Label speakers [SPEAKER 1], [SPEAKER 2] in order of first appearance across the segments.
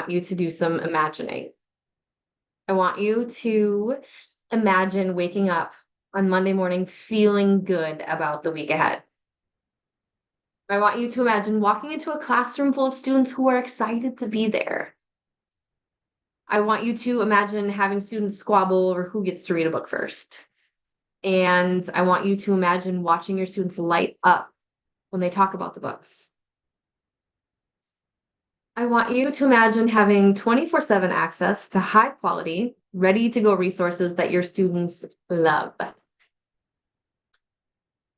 [SPEAKER 1] want you to do some imagining. I want you to imagine waking up on Monday morning feeling good about the week ahead. I want you to imagine walking into a classroom full of students who are excited to be there. I want you to imagine having students squabble over who gets to read a book first. And I want you to imagine watching your students light up when they talk about the books. I want you to imagine having 24/7 access to high quality, ready to go resources that your students love.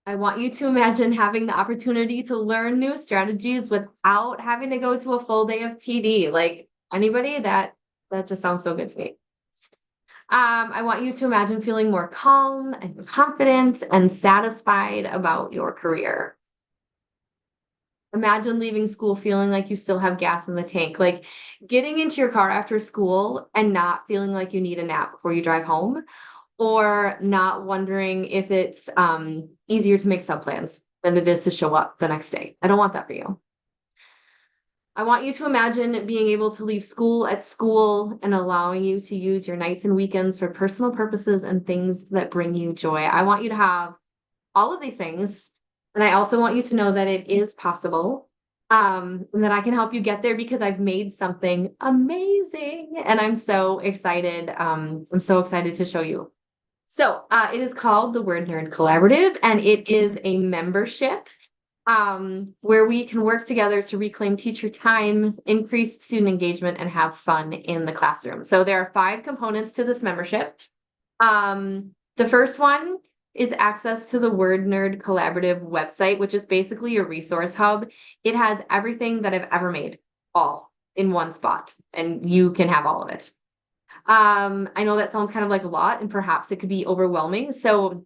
[SPEAKER 1] I want you to imagine having the opportunity to learn new strategies without having to go to a full day of PD. Like anybody, that just sounds so good to me. I want you to imagine feeling more calm and confident and satisfied about your career. Imagine leaving school feeling like you still have gas in the tank, like getting into your car after school and not feeling like you need a nap before you drive home, or not wondering if it's easier to make sub plans than it is to show up the next day. I don't want that for you. I want you to imagine being able to leave school at school and allowing you to use your nights and weekends for personal purposes and things that bring you joy. I want you to have all of these things. And I also want you to know that it is possible, and that I can help you get there because I've made something amazing. And I'm so excited. I'm so excited to show you. So it is called the Word Nerd Collaborative, and it is a membership where we can work together to reclaim teacher time, increase student engagement, and have fun in the classroom. So there are 5 components to this membership. The first one is access to the Word Nerd Collaborative website, which is basically a resource hub. It has everything that I've ever made, all in one spot, and you can have all of it. I know that sounds kind of like a lot, and perhaps it could be overwhelming. So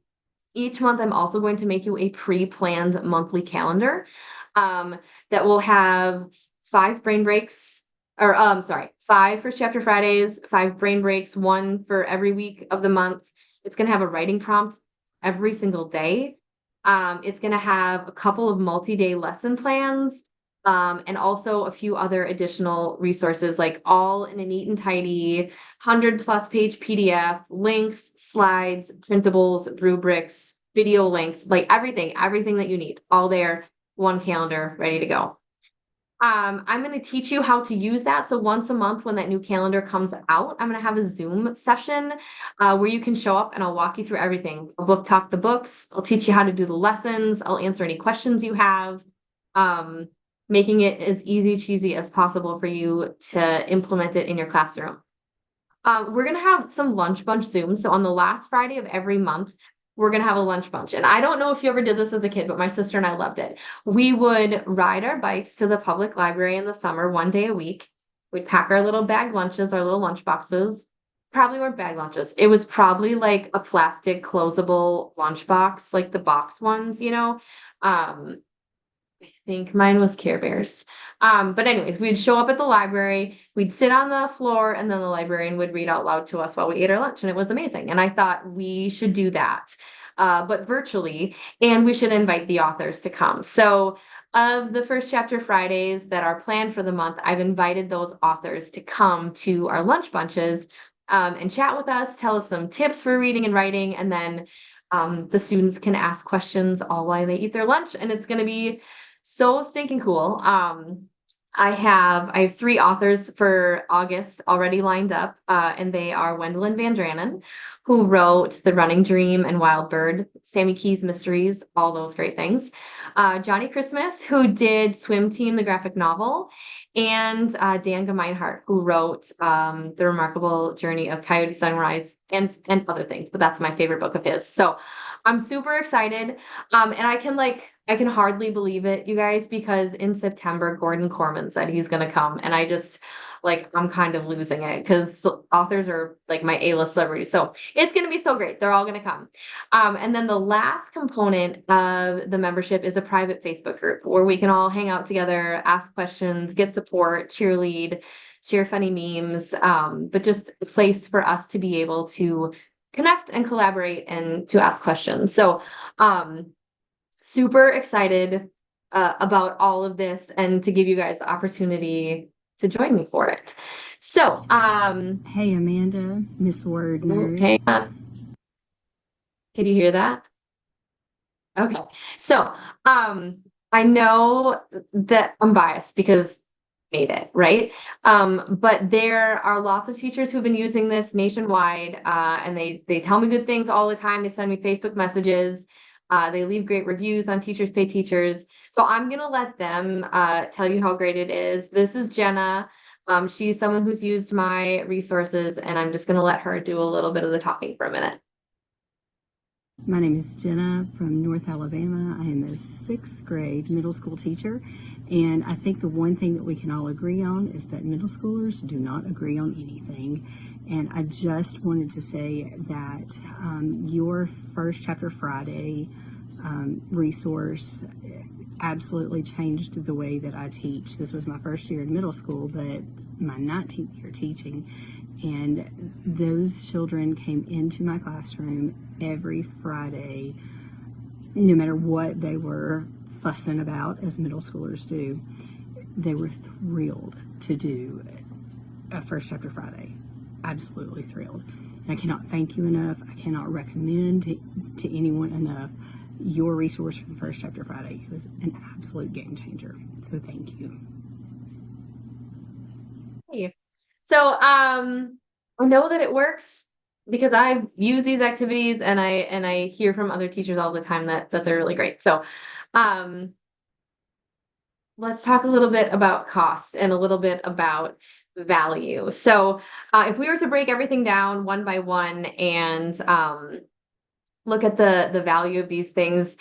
[SPEAKER 1] each month, I'm also going to make you a pre-planned monthly calendar that will have 5 brain breaks, or 5 First Chapter Fridays, 5 brain breaks, 1 for every week of the month. It's going to have a writing prompt every single day. It's going to have a couple of multi-day lesson plans, and also a few other additional resources, like all in a neat and tidy 100+ page PDF, links, slides, printables, rubrics, video links, like everything that you need, all there, one calendar ready to go. I'm going to teach you how to use that. So once a month, when that new calendar comes out, I'm going to have a Zoom session where you can show up and I'll walk you through everything. I'll book talk the books. I'll teach you how to do the lessons. I'll answer any questions you have, making it as easy cheesy as possible for you to implement it in your classroom. We're going to have some lunch bunch Zooms. So on the last Friday of every month, we're going to have a lunch bunch. And I don't know if you ever did this as a kid, but my sister and I loved it. We would ride our bikes to the public library in the summer, 1 day a week. We'd pack our little bag lunches, our little lunch boxes. Probably weren't bag lunches. It was probably like a plastic closable lunch box, like the box ones, you know. I think mine was Care Bears. But anyways, we'd show up at the library, we'd sit on the floor, and then the librarian would read out loud to us while we ate our lunch, and it was amazing. And I thought we should do that, but virtually, and we should invite the authors to come. So of the First Chapter Fridays that are planned for the month, I've invited those authors to come to our lunch bunches and chat with us, tell us some tips for reading and writing, and then the students can ask questions all while they eat their lunch, and it's going to be so stinking cool. I have 3 authors for August already lined up, and they are Wendelin Van Dranen, who wrote The Running Dream and Wild Bird, Sammy Key's Mysteries, all those great things. Johnny Christmas, who did Swim Team, the graphic novel, and Dan Gemeinhart, who wrote The Remarkable Journey of Coyote Sunrise and other things, but that's my favorite book of his. So I'm super excited. And I can hardly believe it, you guys, because in September, Gordon Corman said he's going to come. And I just, I'm kind of losing it because authors are like my A-list celebrities. So it's going to be so great. They're all going to come. And then the last component of the membership is a private Facebook group where we can all hang out together, ask questions, get support, cheerlead, share funny memes, but just a place for us to be able to connect and collaborate and to ask questions. So, super excited about all of this and to give you guys the opportunity to join me for it. So,
[SPEAKER 2] Hey, Amanda, Miss Word Nerd.
[SPEAKER 1] hang on. Can you hear that? Okay. So, I know that I'm biased because I made it, right? But there are lots of teachers who've been using this nationwide, and they tell me good things all the time. They send me Facebook messages. They leave great reviews on Teachers Pay Teachers. So I'm gonna let them tell you how great it is. This is Jenna. She's someone who's used my resources, and I'm just gonna let her do a little bit of the talking for a minute.
[SPEAKER 2] My name is Jenna from North Alabama. I am a sixth grade middle school teacher, and I think the one thing that we can all agree on is that middle schoolers do not agree on anything. And I just wanted to say that your First Chapter Friday resource absolutely changed the way that I teach. This was my first year in middle school, but my 19th year teaching. And those children came into my classroom every Friday, no matter what they were fussing about, as middle schoolers do. They were thrilled to do a First Chapter Friday. Absolutely thrilled. And I cannot thank you enough. I cannot recommend to anyone enough your resource for the First Chapter Friday. It was an absolute game changer. So thank you.
[SPEAKER 1] Hey. So, I know that it works because I've used these activities and I hear from other teachers all the time that they're really great. So, um, let's talk a little bit about cost and a little bit about value. So, if we were to break everything down one by one and look at the value of these things,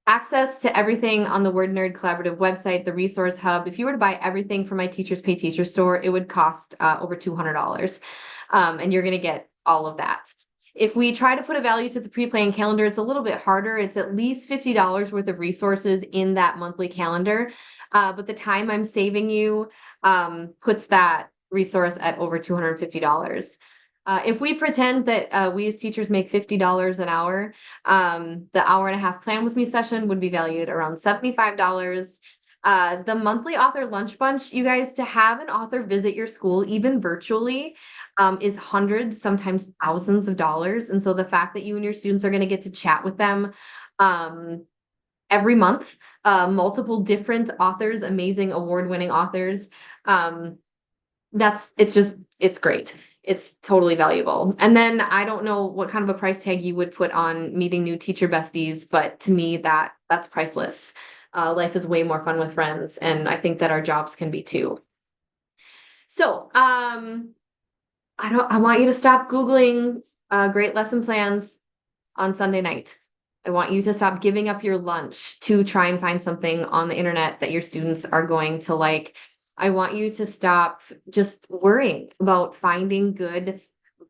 [SPEAKER 1] access to everything on the Word Nerd Collaborative website, the resource hub. If you were to buy everything from my Teachers Pay Teacher store, it would cost over $200. And you're going to get all of that. If we try to put a value to the pre-planned calendar, it's a little bit harder. It's at least $50 worth of resources in that monthly calendar. But the time I'm saving you puts that resource at over $250. If we pretend that we as teachers make $50 an hour, the hour and a half plan with me session would be valued around $75. The monthly author lunch bunch, you guys, to have an author visit your school, even virtually, is hundreds, sometimes thousands of dollars. And so the fact that you and your students are going to get to chat with them every month, multiple different authors, amazing award-winning authors, it's great. It's totally valuable. And then I don't know what kind of a price tag you would put on meeting new teacher besties, but to me that's priceless. Life is way more fun with friends, and I think that our jobs can be too. So, I want you to stop Googling great lesson plans on Sunday night. I want you to stop giving up your lunch to try and find something on the internet that your students are going to like. I want you to stop just worrying about finding good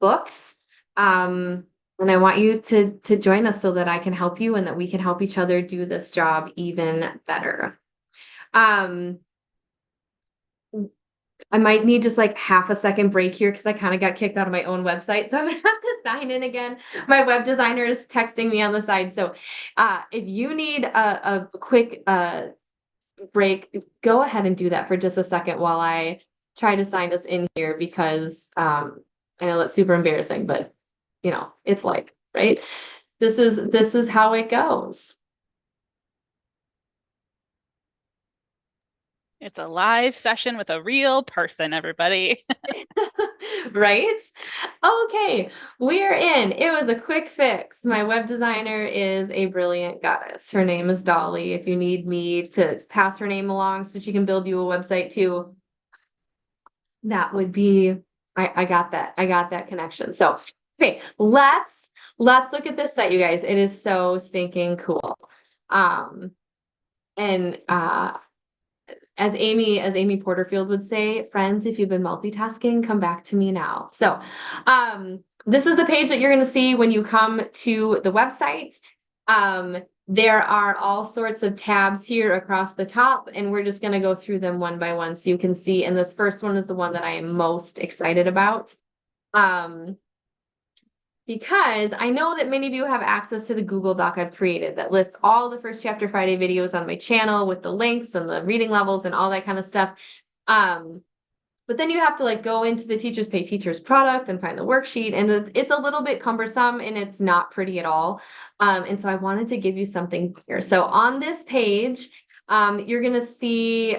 [SPEAKER 1] books. And I want you to join us so that I can help you and that we can help each other do this job even better. Um, I might need just like half a second break here because I kind of got kicked out of my own website. So I'm gonna have to sign in again. My web designer is texting me on the side. So if you need a quick break, go ahead and do that for just a second while I try to sign us in here because I know that's super embarrassing, but it's like, right? This is how it goes.
[SPEAKER 3] It's a live session with a real person, everybody.
[SPEAKER 1] Right? Okay, we're in. It was a quick fix. My web designer is a brilliant goddess. Her name is Dolly. If you need me to pass her name along so she can build you a website too, that would be, I got that. I got that connection. So, okay, let's look at this site, you guys. It is so stinking cool. And as Amy Porterfield would say, friends, if you've been multitasking, come back to me now. So, this is the page that you're going to see when you come to the website. There are all sorts of tabs here across the top, and we're just going to go through them one by one so you can see. And this first one is the one that I am most excited about. Because I know that many of you have access to the Google Doc I've created that lists all the First Chapter Friday videos on my channel with the links and the reading levels and all that kind of stuff. But then you have to like go into the Teachers Pay Teachers product and find the worksheet, and it's a little bit cumbersome and it's not pretty at all. And so I wanted to give you something here. So on this page, you're gonna see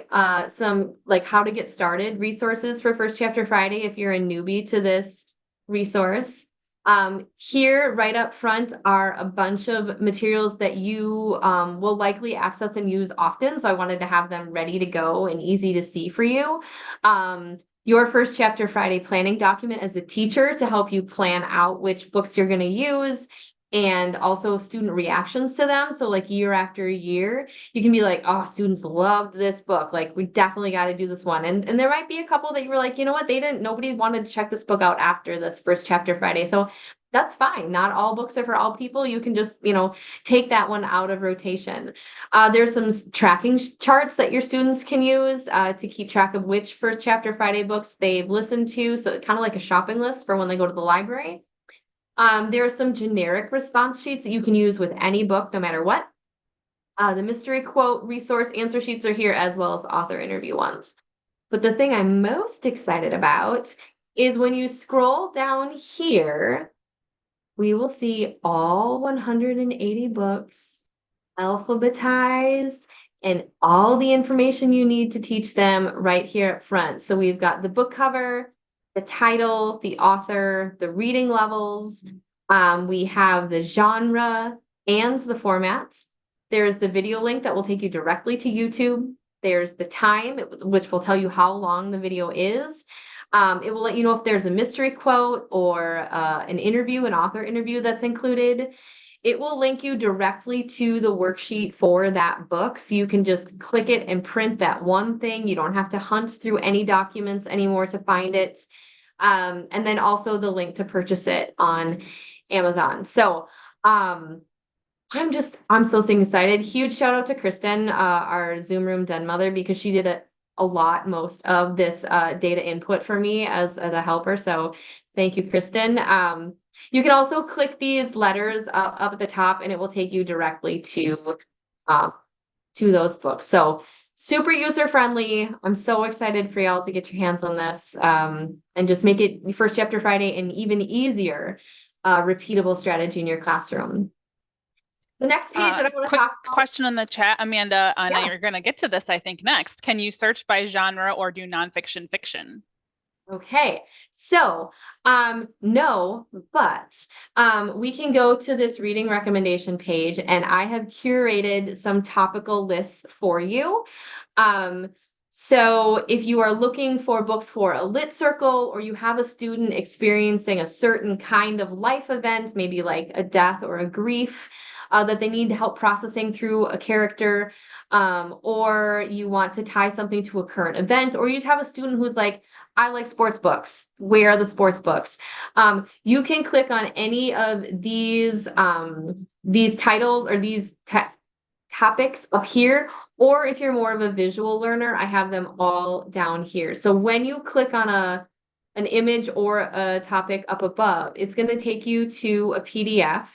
[SPEAKER 1] some like how to get started resources for First Chapter Friday if you're a newbie to this resource. Here right up front are a bunch of materials that you will likely access and use often. So I wanted to have them ready to go and easy to see for you. Your First Chapter Friday planning document as a teacher to help you plan out which books you're going to use, and also student reactions to them. So like year after year, you can be like, oh, students loved this book. Like we definitely got to do this one. And there might be a couple that you were like, you know what, nobody wanted to check this book out after this First Chapter Friday. So that's fine. Not all books are for all people. You can just, take that one out of rotation. There's some tracking charts that your students can use to keep track of which First Chapter Friday books they've listened to. So kind of like a shopping list for when they go to the library. There are some generic response sheets that you can use with any book, no matter what. The mystery quote resource answer sheets are here, as well as author interview ones. But the thing I'm most excited about is when you scroll down here, we will see all 180 books alphabetized and all the information you need to teach them right here up front. So we've got the book cover, the title, the author, the reading levels. We have the genre and the formats. There's the video link that will take you directly to YouTube. There's the time, which will tell you how long the video is. It will let you know if there's a mystery quote or an author interview that's included. It will link you directly to the worksheet for that book. So you can just click it and print that one thing. You don't have to hunt through any documents anymore to find it. And then also the link to purchase it on Amazon. So I'm so excited. Huge shout out to Kristen, our Zoom room den mother, because she did most of this data input for me as a helper. So thank you, Kristen. You can also click these letters up at the top and it will take you directly to those books. So super user friendly. I'm so excited for y'all to get your hands on this and just make it First Chapter Friday an even easier repeatable strategy in your classroom. The next page that I want to
[SPEAKER 3] Quick
[SPEAKER 1] talk about.
[SPEAKER 3] question in the chat, Amanda. I know
[SPEAKER 1] Yeah.
[SPEAKER 3] you're going to get to this, I think, next. Can you search by genre or do nonfiction fiction?
[SPEAKER 1] Okay, so no, but we can go to this reading recommendation page and I have curated some topical lists for you. So if you are looking for books for a lit circle, or you have a student experiencing a certain kind of life event, maybe like a death or a grief, that they need help processing through a character, or you want to tie something to a current event, or you just have a student who's like, I like sports books. Where are the sports books? You can click on any of these titles or these topics up here, or if you're more of a visual learner, I have them all down here. So when you click on an image or a topic up above, it's going to take you to a PDF,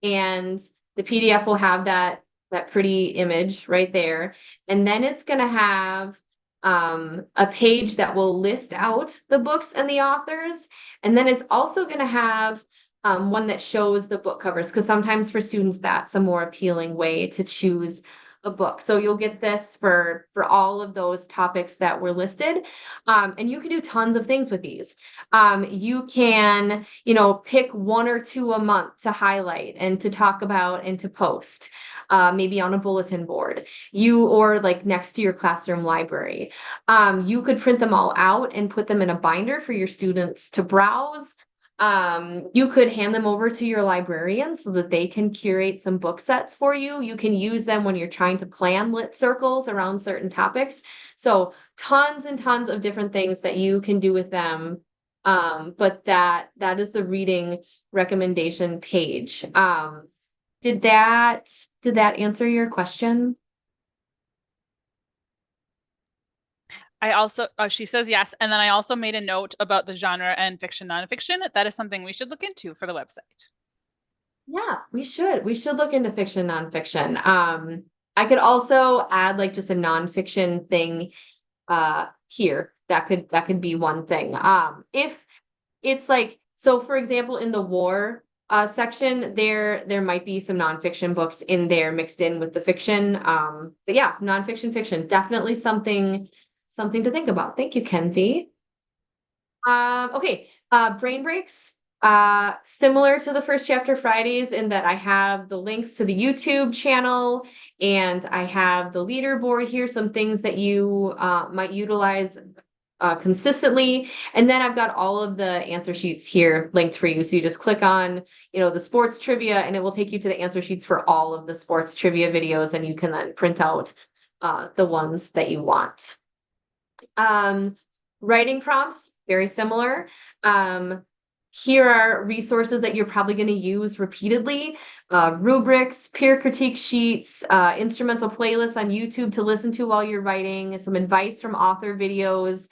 [SPEAKER 1] and the PDF will have that pretty image right there. And then it's going to have a page that will list out the books and the authors. And then it's also going to have one that shows the book covers, because sometimes for students, that's a more appealing way to choose a book. So you'll get this for all of those topics that were listed. And you can do tons of things with these. You can, pick one or two a month to highlight and to talk about and to post, maybe on a bulletin board, or like next to your classroom library. You could print them all out and put them in a binder for your students to browse. You could hand them over to your librarian so that they can curate some book sets for you. You can use them when you're trying to plan lit circles around certain topics. So tons and tons of different things that you can do with them. But that is the reading recommendation page. Did that answer your question?
[SPEAKER 3] I also, she says yes. And then I also made a note about the genre and fiction, nonfiction. That is something we should look into for the website.
[SPEAKER 1] Yeah, we should. We should look into fiction, nonfiction. I could also add like just a nonfiction thing here that could be one thing. If it's like, so for example, in the war section, there might be some nonfiction books in there mixed in with the fiction. But yeah, nonfiction, fiction, definitely something to think about. Thank you, Kenzie. Okay, brain breaks. Similar to the first chapter Fridays in that I have the links to the YouTube channel and I have the leaderboard here, some things that you might utilize consistently. And then I've got all of the answer sheets here linked for you. So you just click on, the sports trivia and it will take you to the answer sheets for all of the sports trivia videos and you can then print out the ones that you want. Writing prompts, very similar. Here are resources that you're probably going to use repeatedly. Rubrics, peer critique sheets, instrumental playlists on YouTube to listen to while you're writing, some advice from author videos.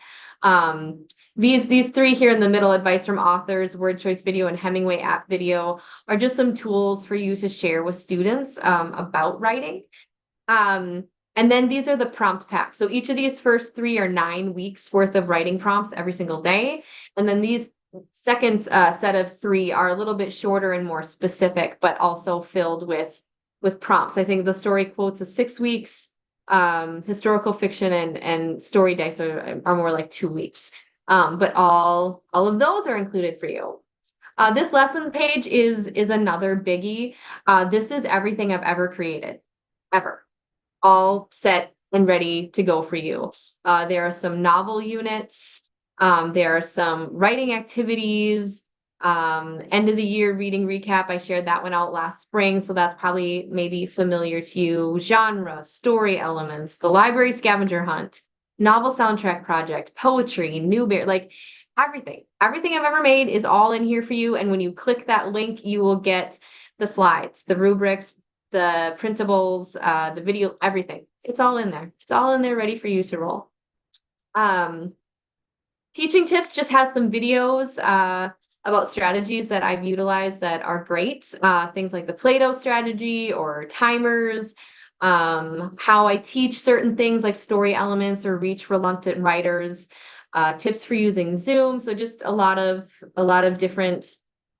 [SPEAKER 1] These three here in the middle, advice from authors, word choice video, and Hemingway app video, are just some tools for you to share with students about writing. And then these are the prompt packs. So each of these first 3 are 9 weeks worth of writing prompts every single day. And then these second set of 3 are a little bit shorter and more specific, but also filled with prompts. I think the story quotes is 6 weeks. Historical fiction and story dice are more like 2 weeks. But all of those are included for you. This lesson page is another biggie. This is everything I've ever created, ever. All set and ready to go for you. There are some novel units. There are some writing activities. End of the year reading recap. I shared that one out last spring, so that's probably maybe familiar to you. Genre, story elements, the library scavenger hunt, novel soundtrack project, poetry, new bear, like everything. Everything I've ever made is all in here for you. And when you click that link, you will get the slides, the rubrics, the printables, the video, everything. It's all in there. It's all in there ready for you to roll. Teaching tips just had some videos about strategies that I've utilized that are great. Things like the Play-Doh strategy or timers, how I teach certain things like story elements or reach reluctant writers, tips for using Zoom. So just a lot of different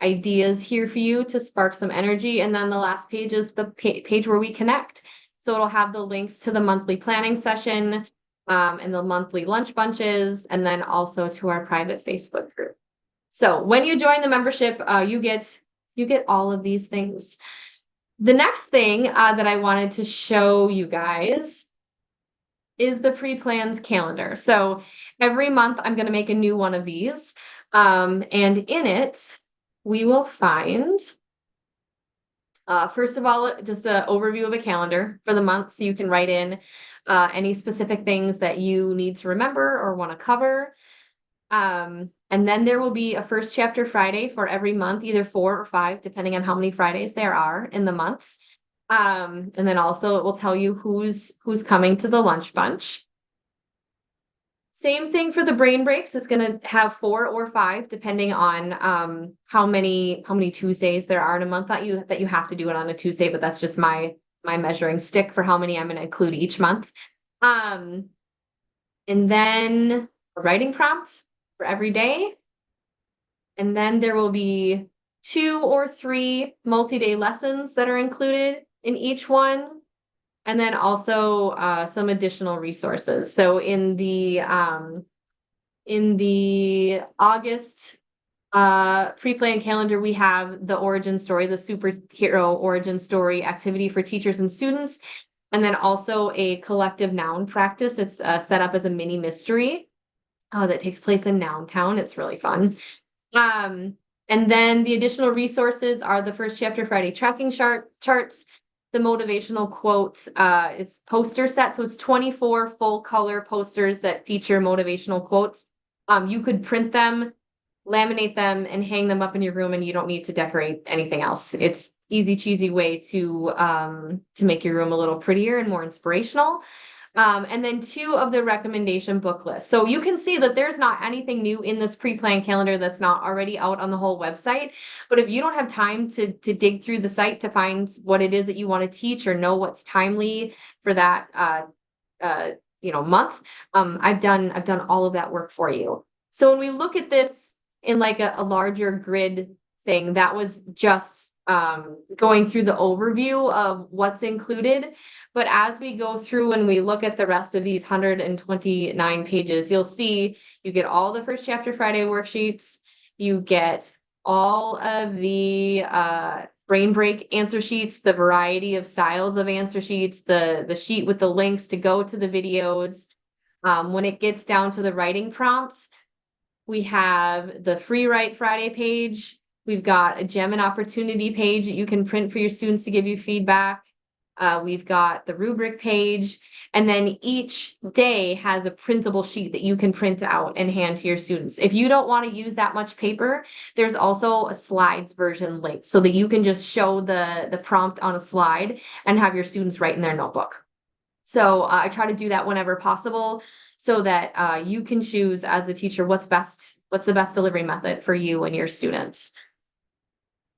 [SPEAKER 1] ideas here for you to spark some energy. And then the last page is the page where we connect. So it'll have the links to the monthly planning session and the monthly lunch bunches, and then also to our private Facebook group. So when you join the membership, you get all of these things. The next thing that I wanted to show you guys is the pre-planned calendar. So every month I'm going to make a new one of these. And in it, we will find, first of all, just an overview of a calendar for the month. So you can write in any specific things that you need to remember or want to cover. And then there will be a first chapter Friday for every month, either 4 or 5, depending on how many Fridays there are in the month. And then also it will tell you who's coming to the lunch bunch. Same thing for the brain breaks. It's going to have 4 or 5, depending on how many Tuesdays there are in a month that you have to do it on a Tuesday. But that's just my measuring stick for how many I'm going to include each month. And then a writing prompt for every day. And then there will be 2 or 3 multi-day lessons that are included in each one. And then also some additional resources. So in the August pre-planned calendar, we have the origin story, the superhero origin story activity for teachers and students, and then also a collective noun practice. It's set up as a mini mystery that takes place in Noun Town. It's really fun. And then the additional resources are the first chapter Friday tracking charts, the motivational quote, it's poster set. So it's 24 full color posters that feature motivational quotes. You could print them, laminate them, and hang them up in your room, and you don't need to decorate anything else. It's easy, cheesy way to make your room a little prettier and more inspirational. And then 2 of the recommendation book lists. So you can see that there's not anything new in this pre-planned calendar that's not already out on the whole website. But if you don't have time to dig through the site to find what it is that you want to teach or know what's timely for that month, I've done all of that work for you. So when we look at this in like a larger grid thing, that was just going through the overview of what's included. But as we go through and we look at the rest of these 129 pages, you'll see you get all the first chapter Friday worksheets, you get all of the brain break answer sheets, the variety of styles of answer sheets, the sheet with the links to go to the videos. When it gets down to the writing prompts, we have the free write Friday page. We've got a gem and opportunity page that you can print for your students to give you feedback. We've got the rubric page, and then each day has a printable sheet that you can print out and hand to your students. If you don't want to use that much paper, there's also a slides version link so that you can just show the prompt on a slide and have your students write in their notebook. So I try to do that whenever possible so that you can choose as a teacher what's the best delivery method for you and your students.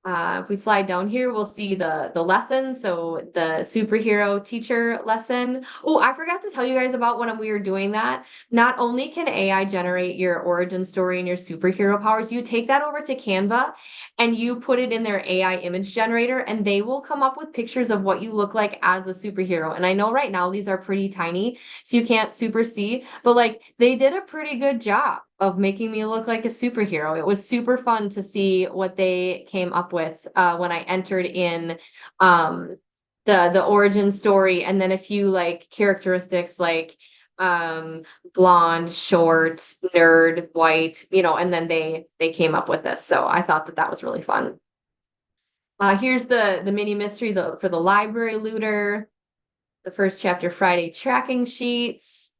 [SPEAKER 1] If we slide down here, we'll see the lessons. So the superhero teacher lesson. Oh, I forgot to tell you guys about when we were doing that. Not only can AI generate your origin story and your superhero powers, you take that over to Canva and you put it in their AI image generator, and they will come up with pictures of what you look like as a superhero. And I know right now these are pretty tiny, so you can't super see, but like they did a pretty good job of making me look like a superhero. It was super fun to see what they came up with when I entered in the origin story, and then a few like characteristics like blonde, short, nerd, white, and then they came up with this. So I thought that was really fun. Here's the mini mystery for the library looter, the first chapter Friday tracking sheets.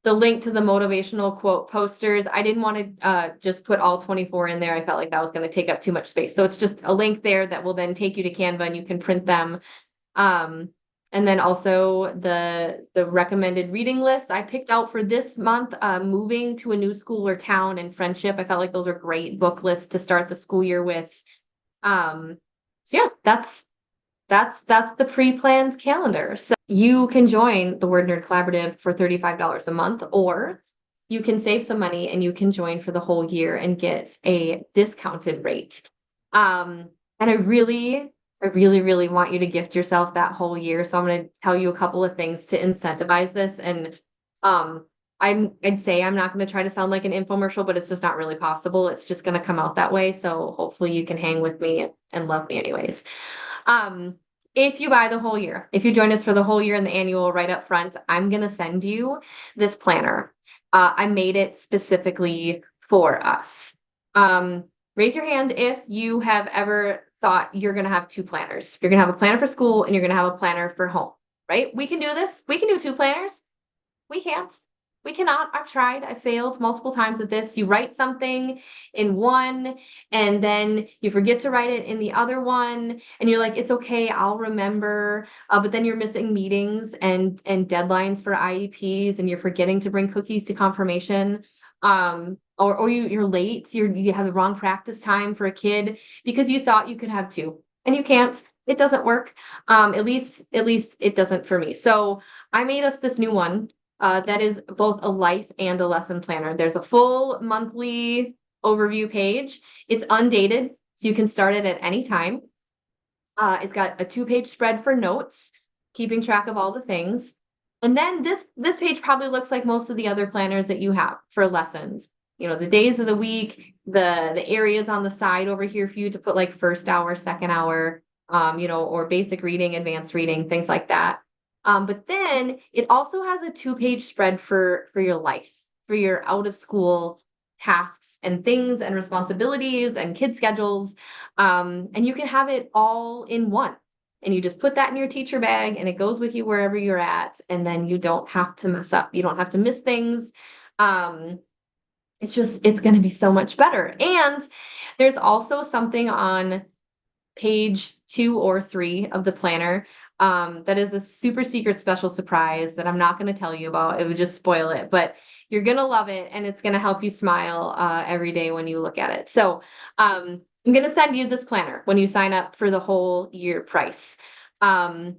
[SPEAKER 1] The link to the motivational quote posters. I didn't want to just put all 24 in there. I felt like that was going to take up too much space. So it's just a link there that will then take you to Canva and you can print them. And then also the recommended reading list I picked out for this month, moving to a new school or town and friendship. I felt like those are great book lists to start the school year with. So yeah, that's the pre-planned calendar. So you can join the Word Nerd Collaborative for $35 a month, or you can save some money and you can join for the whole year and get a discounted rate. And I really want you to gift yourself that whole year. So I'm going to tell you a couple of things to incentivize this. And I'd say I'm not going to try to sound like an infomercial, but it's just not really possible. It's just going to come out that way. So hopefully you can hang with me and love me anyways. If you buy the whole year, if you join us for the whole year and the annual right up front, I'm going to send you this planner. I made it specifically for us. Raise your hand if you have ever thought you're going to have two planners. You're going to have a planner for school and you're going to have a planner for home, right? We can do this. We can do two planners. We can't. We cannot. I've tried. I failed multiple times at this. You write something in one and then you forget to write it in the other one. And you're like, it's okay, I'll remember. But then you're missing meetings and deadlines for IEPs, and you're forgetting to bring cookies to confirmation. Or you're late. You have the wrong practice time for a kid because you thought you could have two, and you can't. It doesn't work. At least it doesn't for me. So I made us this new one. That is both a life and a lesson planner. There's a full monthly overview page. It's undated, so you can start it at any time. It's got a 2-page spread for notes, keeping track of all the things. And then this page probably looks like most of the other planners that you have for lessons. The days of the week, the areas on the side over here for you to put like first hour, second hour, or basic reading, advanced reading, things like that. But then it also has a 2-page spread for your life, for your out of school tasks and things and responsibilities and kid schedules. And you can have it all in one. And you just put that in your teacher bag and it goes with you wherever you're at. And then you don't have to mess up. You don't have to miss things. It's going to be so much better. And there's also something on page 2 or 3 of the planner that is a super secret special surprise that I'm not going to tell you about. It would just spoil it, but you're going to love it and it's going to help you smile every day when you look at it. So I'm going to send you this planner when you sign up for the whole year price. And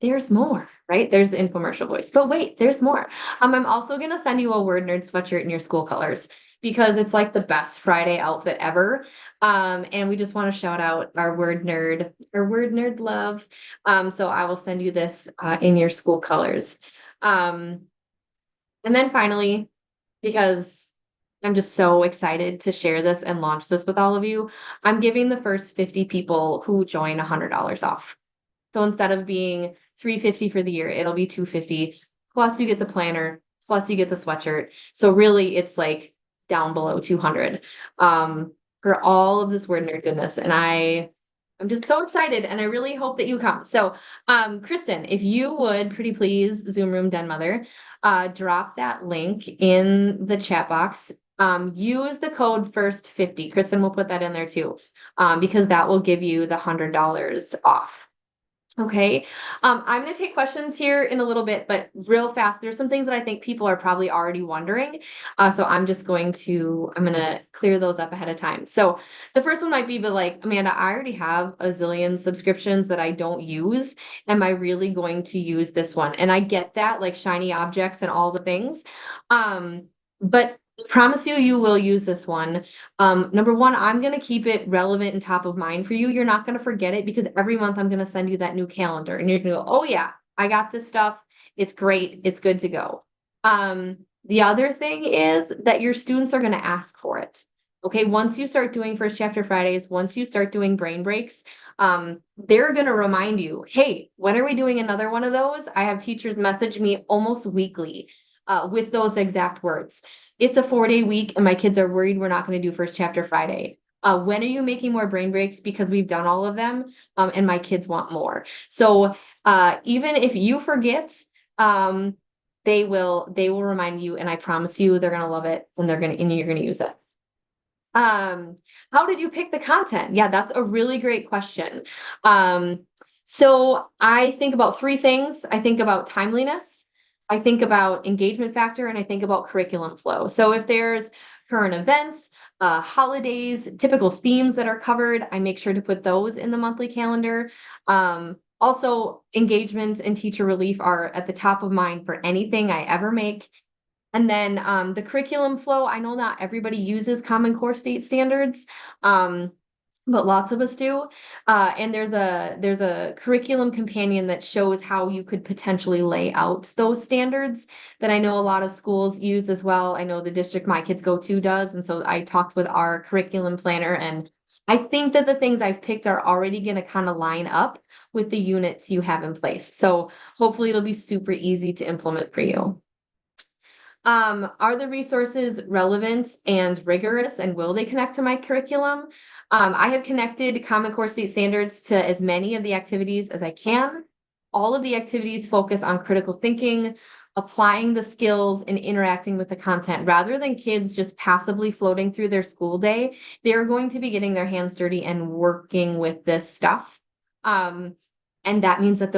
[SPEAKER 1] there's more, right? There's the infomercial voice, but wait, there's more. I'm also gonna send you a Word Nerd sweatshirt in your school colors because it's like the best Friday outfit ever. And we just want to shout out our Word Nerd love. So I will send you this in your school colors. And then finally, because I'm just so excited to share this and launch this with all of you, I'm giving the first 50 people who join $100 off. So instead of being $350 for the year, it'll be $250. Plus you get the planner, plus you get the sweatshirt. So really it's like down below 200 for all of this Word Nerd goodness. And I'm just so excited and I really hope that you come. So Kristen, if you would pretty please, Zoom Room Den Mother, drop that link in the chat box. Use the code FIRST50. Kristen will put that in there too, because that will give you the $100 off. Okay, I'm going to take questions here in a little bit, but real fast, there's some things that I think people are probably already wondering. So I'm going to clear those up ahead of time. So the first one might be, but like, Amanda, I already have a zillion subscriptions that I don't use. Am I really going to use this one? And I get that, like shiny objects and all the things. But I promise you, you will use this one. Number one, I'm going to keep it relevant and top of mind for you. You're not going to forget it because every month I'm going to send you that new calendar and you're going to go, oh yeah, I got this stuff. It's great. It's good to go. The other thing is that your students are going to ask for it. Okay. Once you start doing First Chapter Fridays, once you start doing brain breaks, they're going to remind you, hey, when are we doing another one of those? I have teachers message me almost weekly with those exact words. It's a 4-day week and my kids are worried we're not going to do First Chapter Friday. When are you making more brain breaks? Because we've done all of them and my kids want more. So even if you forget, they will remind you and I promise you they're going to love it and you're going to use it. How did you pick the content? Yeah, that's a really great question. So I think about 3 things. I think about timeliness. I think about engagement factor and I think about curriculum flow. So if there's current events, holidays, typical themes that are covered, I make sure to put those in the monthly calendar. Also, engagement and teacher relief are at the top of mind for anything I ever make. And then the curriculum flow, I know not everybody uses Common Core State Standards. But lots of us do. And there's a curriculum companion that shows how you could potentially lay out those standards that I know a lot of schools use as well. I know the district my kids go to does. And so I talked with our curriculum planner and I think that the things I've picked are already going to kind of line up with the units you have in place. So hopefully it'll be super easy to implement for you. Are the resources relevant and rigorous and will they connect to my curriculum? I have connected Common Core State Standards to as many of the activities as I can. All of the activities focus on critical thinking, applying the skills and interacting with the content rather than kids just passively floating through their school day. They're going to be getting their hands dirty and working with this stuff. And that means that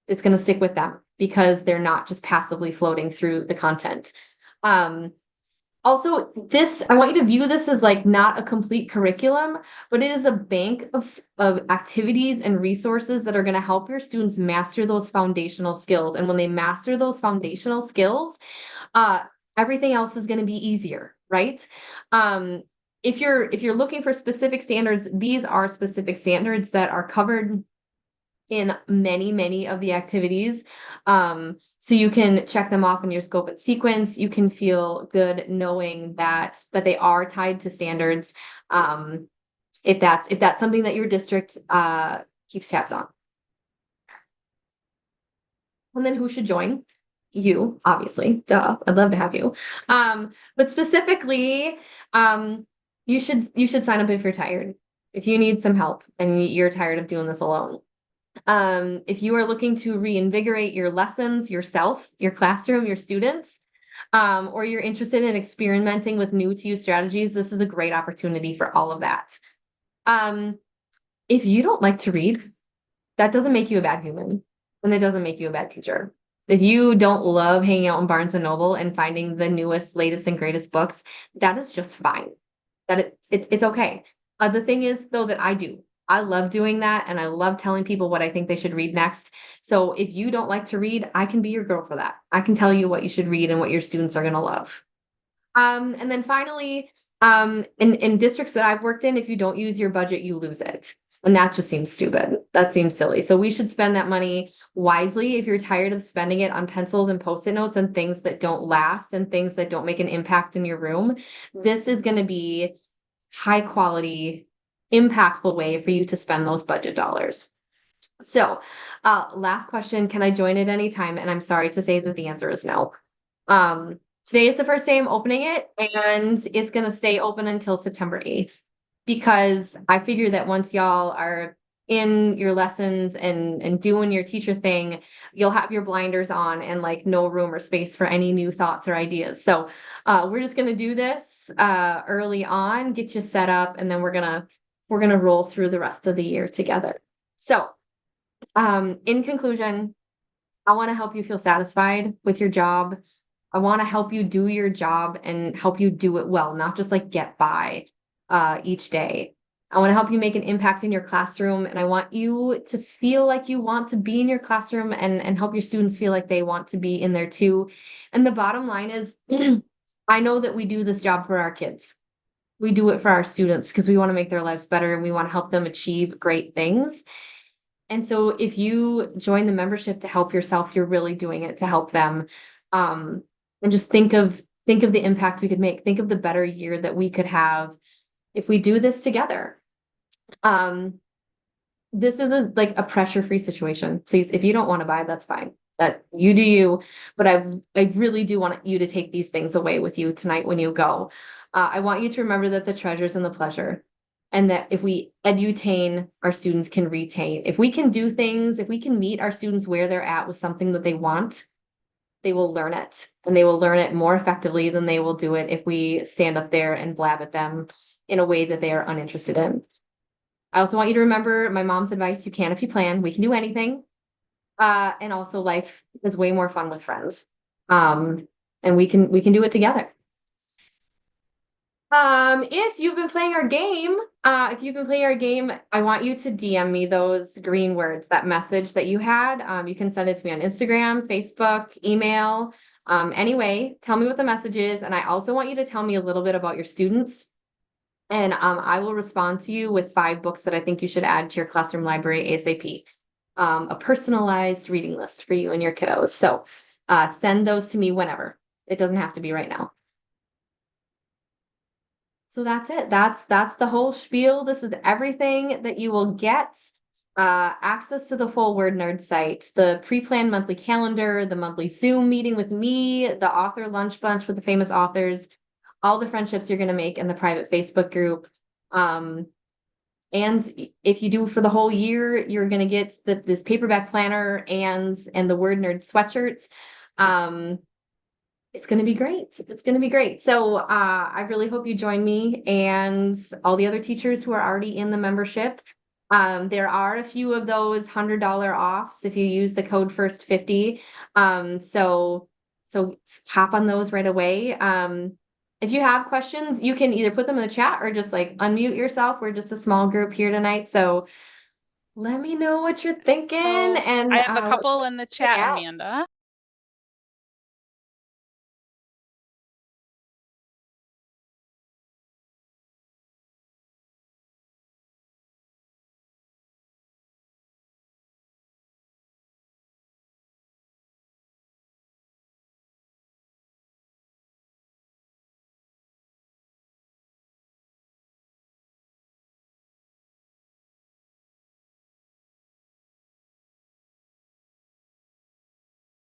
[SPEAKER 1] it's going to stick with them because they're not just passively floating through the content. Also, I want you to view this as like not a complete curriculum, but it is a bank of activities and resources that are going to help your students master those foundational skills. And when they master those foundational skills, everything else is going to be easier, right? If you're looking for specific standards, these are specific standards that are covered in many of the activities. So you can check them off in your scope and sequence. You can feel good knowing that they are tied to standards. If that's something that your district keeps tabs on. And then who should join? You, obviously, duh. I'd love to have you. But specifically, you should sign up if you're tired. If you need some help and you're tired of doing this alone. If you are looking to reinvigorate your lessons, yourself, your classroom, your students, or you're interested in experimenting with new to you strategies, this is a great opportunity for all of that. If you don't like to read, that doesn't make you a bad human, and it doesn't make you a bad teacher. If you don't love hanging out in Barnes and Noble and finding the newest, latest, and greatest books, that is just fine. It's okay. The thing is, though, that I do. I love doing that, and I love telling people what I think they should read next. So if you don't like to read, I can be your girl for that. I can tell you what you should read and what your students are gonna love. And then finally, in districts that I've worked in, if you don't use your budget, you lose it. And that just seems stupid. That seems silly. So we should spend that money wisely. If you're tired of spending it on pencils and post-it notes and things that don't last and things that don't make an impact in your room, this is going to be high quality, impactful way for you to spend those budget dollars. So, last question, can I join at any time? And I'm sorry to say that the answer is no. Today is the first day I'm opening it, and it's gonna stay open until September 8th. Because I figure that once y'all are in your lessons and doing your teacher thing, you'll have your blinders on and like no room or space for any new thoughts or ideas. So we're just gonna do this early on, get you set up, and then we're gonna roll through the rest of the year together. So in conclusion, I want to help you feel satisfied with your job. I want to help you do your job and help you do it well, not just like get by each day. I want to help you make an impact in your classroom, and I want you to feel like you want to be in your classroom and help your students feel like they want to be in there too. And the bottom line is, I know that we do this job for our kids. We do it for our students because we want to make their lives better and we want to help them achieve great things. And so if you join the membership to help yourself, you're really doing it to help them. And just think of the impact we could make. Think of the better year that we could have if we do this together. This is like a pressure-free situation. Please, if you don't want to buy, that's fine. That you do you, but I really do want you to take these things away with you tonight when you go. I want you to remember that the treasure's in the pleasure. And that if we edutain, our students can retain. If we can do things, if we can meet our students where they're at with something that they want, they will learn it. And they will learn it more effectively than they will do it if we stand up there and blab at them in a way that they are uninterested in. I also want you to remember my mom's advice, you can if you plan, we can do anything. And also life is way more fun with friends. And we can do it together. If you've been playing our game, I want you to DM me those green words, that message that you had. You can send it to me on Instagram, Facebook, email, anyway, tell me what the message is. And I also want you to tell me a little bit about your students. And I will respond to you with 5 books that I think you should add to your classroom library ASAP. A personalized reading list for you and your kiddos. So send those to me whenever. It doesn't have to be right now. So that's it. That's the whole spiel. This is everything that you will get. Access to the full Word Nerd site, the pre-planned monthly calendar, the monthly Zoom meeting with me, the author lunch bunch with the famous authors, all the friendships you're going to make in the private Facebook group. And if you do for the whole year, you're going to get this paperback planner and the Word Nerd sweatshirts. It's going to be great. It's going to be great. So I really hope you join me and all the other teachers who are already in the membership. There are a few of those $100 offs if you use the code first50. So hop on those right away. If you have questions, you can either put them in the chat or just like unmute yourself. We're just a small group here tonight. So let me know what you're thinking.
[SPEAKER 3] So
[SPEAKER 1] And
[SPEAKER 3] I have a couple in the chat,
[SPEAKER 1] yeah.
[SPEAKER 3] Amanda.